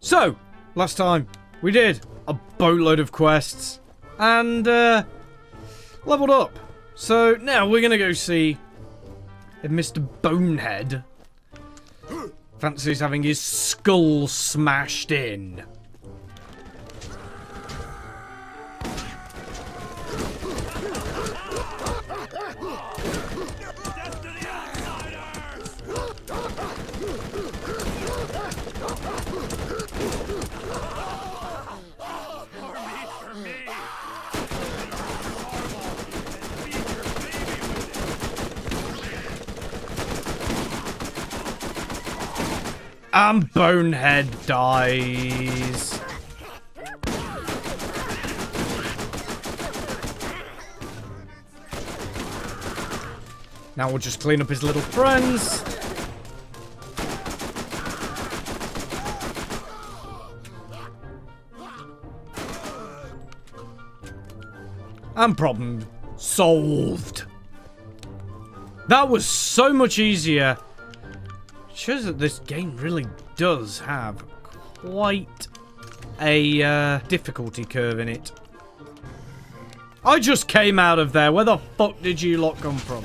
So, last time we did a boatload of quests and leveled up. So now we're gonna go see if Mr. Bonehead fancies having his skull smashed in. And Bonehead dies. Now we'll just clean up his little friends. And problem solved. That was so much easier. Shows that this game really does have quite a difficulty curve in it. I just came out of there. Where the fuck did you lot come from?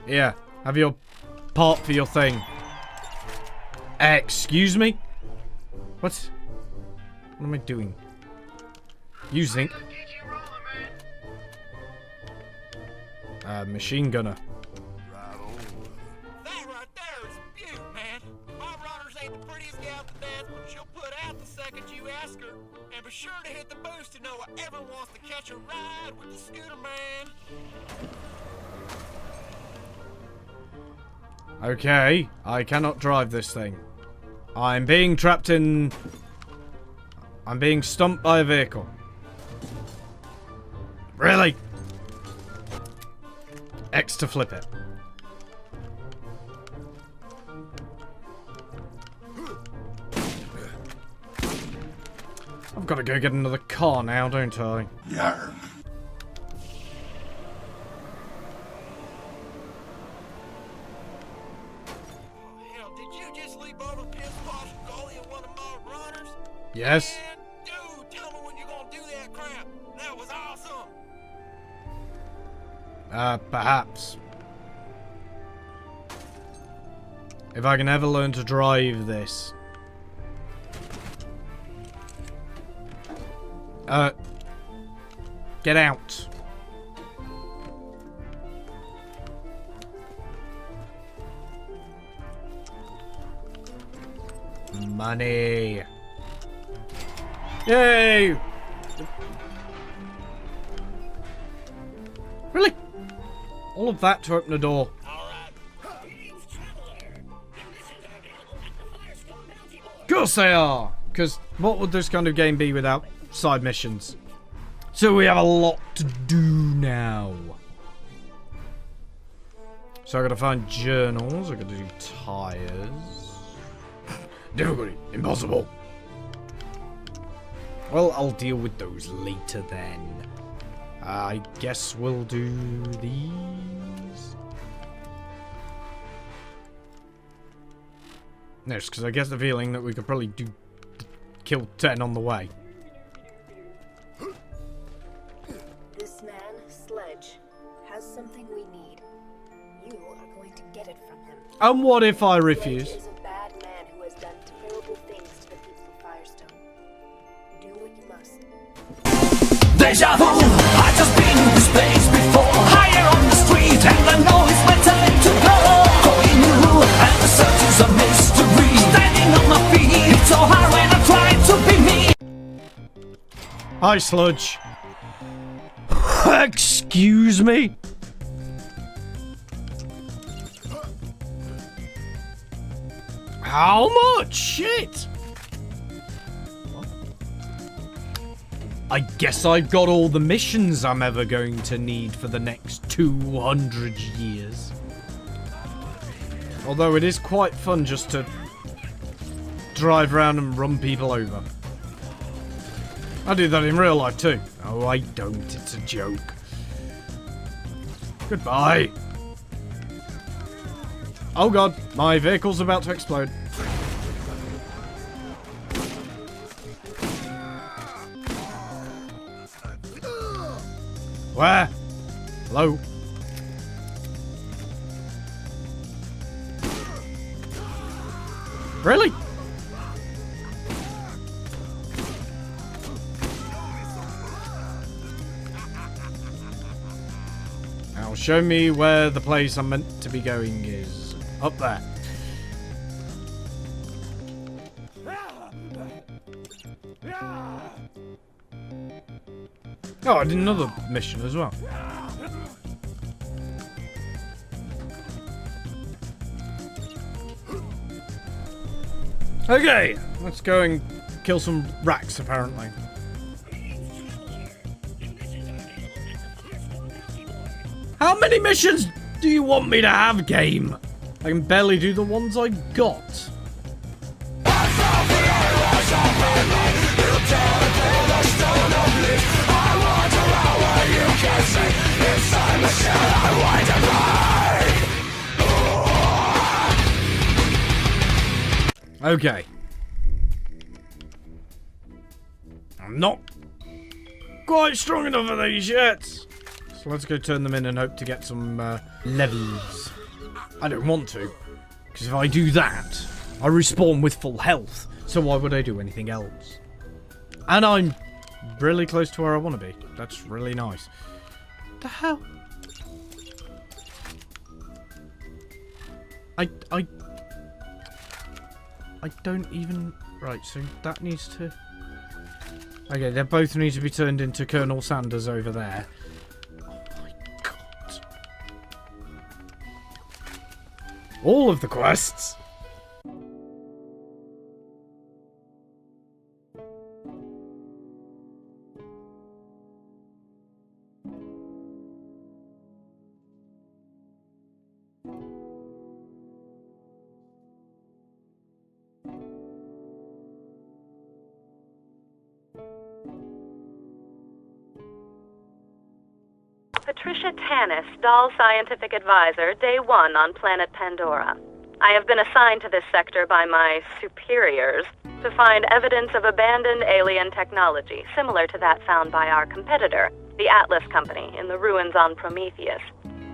Yeah, have your part for your thing. Excuse me? What am I doing? Using machine gunner. That right there is a beaut, man. My runners ain't the prettiest gal to dance, but she'll put out the second you ask her. And be sure to hit the boost to know whoever wants to catch a ride with the scooter man. Okay, I cannot drive this thing. I'm being trapped in... I'm being stumped by a vehicle. Really? X to flip it. I've got to go get another car now, don't I? Yarn. Yes. Dude, tell me when you're gonna do that crap. That was awesome. Perhaps. If I can ever learn to drive this. Get out. Money. Yay! Really? All of that to open the door. Of course they are! Because what would this kind of game be without side missions? So we have a lot to do now. So I gotta find journals, I gotta do tires. Difficulty, impossible. Well, I'll deal with those later then. I guess we'll do these. No, because I get the feeling that we could probably kill 10 on the way. This man, Sledge, has something we need. You are going to get it from him. And what if I refuse? Sledge is a bad man who has done terrible things to the people of Firestone. Do what you must. Deja vu, I just been to this place before. Higher on the street, and I know it's my time to go. Going new, and the search is a mystery. Standing on my feet, it's so hard when I try to be me. Hi, Sludge. Excuse me? How much? Shit! I guess I've got all the missions I'm ever going to need for the next 200 years. Although it is quite fun just to drive around and run people over. I do that in real life too. Oh, I don't. It's a joke. Goodbye. Oh god, my vehicle's about to explode. Where? Hello? Really? Now show me where the place I'm meant to be going is. Up there. Oh, I did another mission as well. Okay, let's go and kill some racks, apparently. How many missions do you want me to have, game? I can barely do the ones I got. Okay. I'm not quite strong enough for these yet. So let's go turn them in and hope to get some levels. I don't want to, because if I do that, I respawn with full health. So why would I do anything else? And I'm really close to where I want to be. That's really nice. What the hell? I don't even... Right, so that needs to... Okay, they both need to be turned into Colonel Sanders over there. Oh my god. All of the quests? Patricia Tanis, Doll Scientific Advisor, Day 1 on planet Pandora. I have been assigned to this sector by my superiors to find evidence of abandoned alien technology, similar to that found by our competitor, the Atlas Company, in the ruins on Prometheus.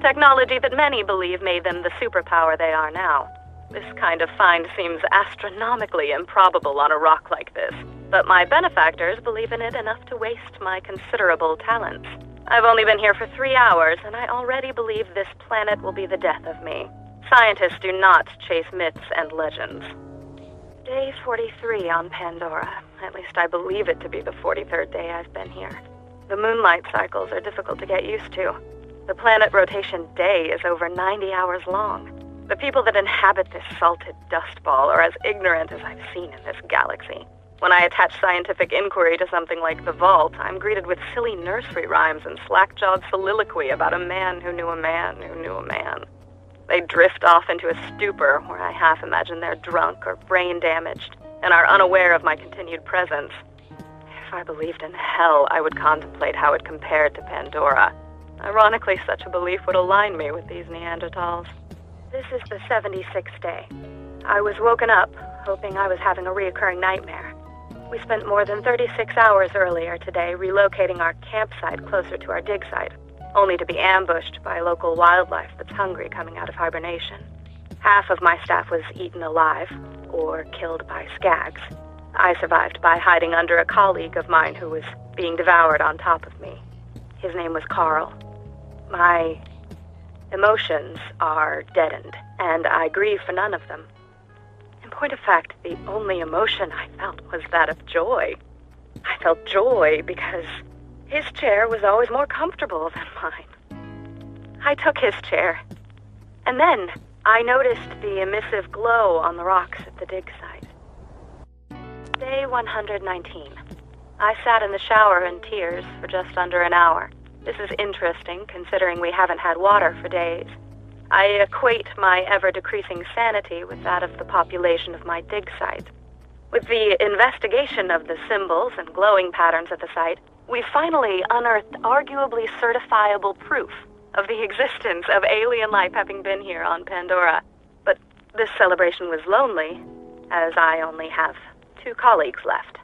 Technology that many believe made them the superpower they are now. This kind of find seems astronomically improbable on a rock like this, but my benefactors believe in it enough to waste my considerable talents. I've only been here for 3 hours, and I already believe this planet will be the death of me. Scientists do not chase myths and legends. Day 43 on Pandora. At least I believe it to be the 43rd day I've been here. The moonlight cycles are difficult to get used to. The planet rotation day is over 90 hours long. The people that inhabit this salted dust ball are as ignorant as I've seen in this galaxy. When I attach scientific inquiry to something like the Vault, I'm greeted with silly nursery rhymes and slack-jawed soliloquy about a man who knew a man who knew a man. They drift off into a stupor where I half imagine they're drunk or brain-damaged and are unaware of my continued presence. If I believed in hell, I would contemplate how it compared to Pandora. Ironically, such a belief would align me with these Neanderthals. This is the 76th day. I was woken up, hoping I was having a reoccurring nightmare. We spent more than 36 hours earlier today relocating our campsite closer to our dig site, only to be ambushed by local wildlife that's hungry coming out of hibernation. Half of my staff was eaten alive, or killed by skags. I survived by hiding under a colleague of mine who was being devoured on top of me. His name was Carl. My emotions are deadened, and I grieve for none of them. In point of fact, the only emotion I felt was that of joy. I felt joy because his chair was always more comfortable than mine. I took his chair, and then I noticed the emissive glow on the rocks at the dig site. Day 119. I sat in the shower in tears for just under an hour. This is interesting, considering we haven't had water for days. I equate my ever-decreasing sanity with that of the population of my dig site. With the investigation of the symbols and glowing patterns at the site, we finally unearthed arguably certifiable proof of the existence of alien life having been here on Pandora. But this celebration was lonely, as I only have 2 colleagues left.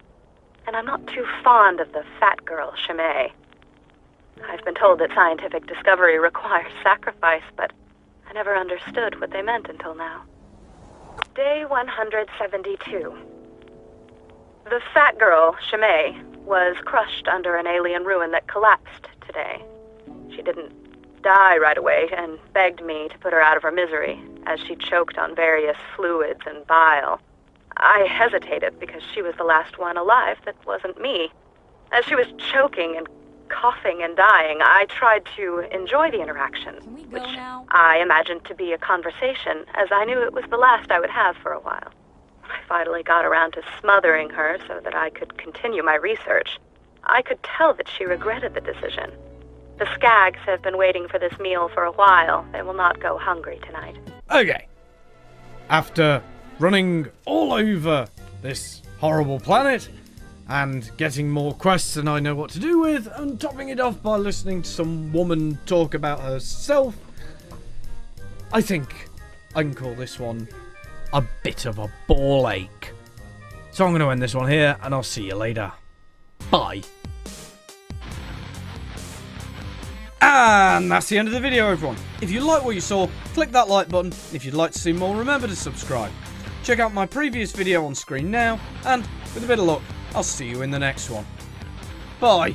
And I'm not too fond of the fat girl, Chimay. I've been told that scientific discovery requires sacrifice, but I never understood what they meant until now. Day 172. The fat girl, Chimay, was crushed under an alien ruin that collapsed today. She didn't die right away and begged me to put her out of her misery as she choked on various fluids and bile. I hesitated because she was the last one alive that wasn't me. As she was choking and coughing and dying, I tried to enjoy the interaction, which I imagined to be a conversation, as I knew it was the last I would have for a while. I finally got around to smothering her so that I could continue my research. I could tell that she regretted the decision. The Skags have been waiting for this meal for a while. They will not go hungry tonight. Okay. After running all over this horrible planet and getting more quests than I know what to do with, and topping it off by listening to some woman talk about herself, I think I can call this one a bit of a ball ache. So I'm going to end this one here, and I'll see you later. Bye. And that's the end of the video, everyone. If you like what you saw, click that like button. If you'd like to see more, remember to subscribe. Check out my previous video on screen now, and with a bit of luck, I'll see you in the next one. Bye.